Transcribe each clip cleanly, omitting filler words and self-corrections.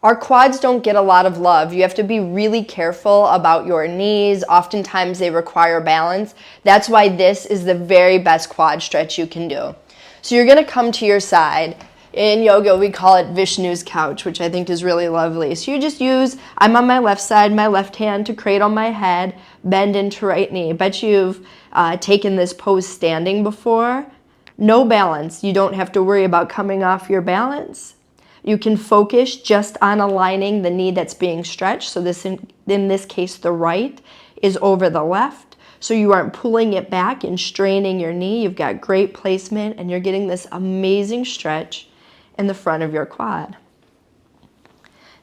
Our quads don't get a lot of love. You have to be really careful about your knees. Oftentimes they require balance. That's why this is the very best quad stretch you can do. So you're going to come to your side. In yoga, we call it Vishnu's couch, which I think is really lovely. So you just use, I'm on my left side, my left hand to cradle my head, bend into right knee. Bet you've taken this pose standing before. No balance. You don't have to worry about coming off your balance. You can focus just on aligning the knee that's being stretched. So this, in this case, the right is over the left. So you aren't pulling it back and straining your knee. You've got great placement and you're getting this amazing stretch in the front of your quad.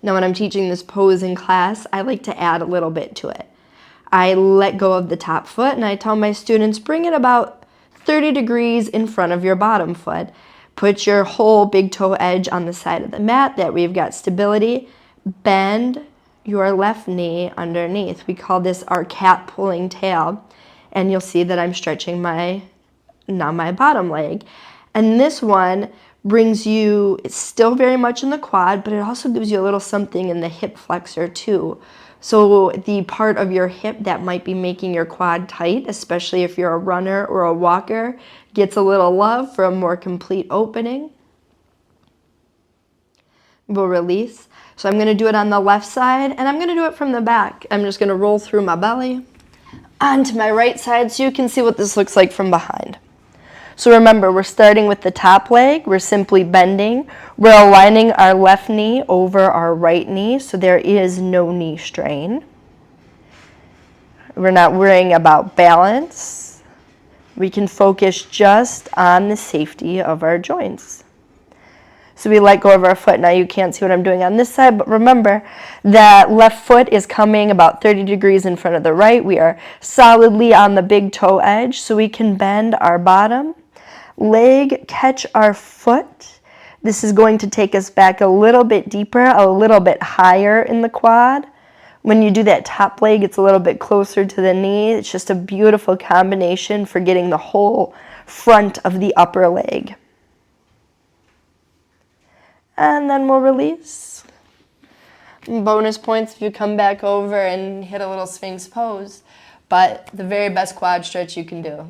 Now when I'm teaching this pose in class, I like to add a little bit to it. I let go of the top foot and I tell my students, bring it about 30 degrees in front of your bottom foot. Put your whole big toe edge on the side of the mat. That way you've got stability. Bend your left knee underneath. We call this our cat pulling tail. And you'll see that I'm stretching my bottom leg. And this one brings you, it's still very much in the quad, but it also gives you a little something in the hip flexor too. So the part of your hip that might be making your quad tight, especially if you're a runner or a walker, gets a little love for a more complete opening. We'll release. So I'm going to do it on the left side, and I'm going to do it from the back. I'm just going to roll through my belly onto my right side so you can see what this looks like from behind. So remember, we're starting with the top leg. We're simply bending. We're aligning our left knee over our right knee, so there is no knee strain. We're not worrying about balance. We can focus just on the safety of our joints. So we let go of our foot. Now you can't see what I'm doing on this side, but remember that left foot is coming about 30 degrees in front of the right. We are solidly on the big toe edge, so we can bend our bottom leg, catch our foot. This is going to take us back a little bit deeper, a little bit higher in the quad. When you do that top leg, it's a little bit closer to the knee. It's just a beautiful combination for getting the whole front of the upper leg. And then we'll release. Bonus points if you come back over and hit a little Sphinx pose. But the very best quad stretch you can do.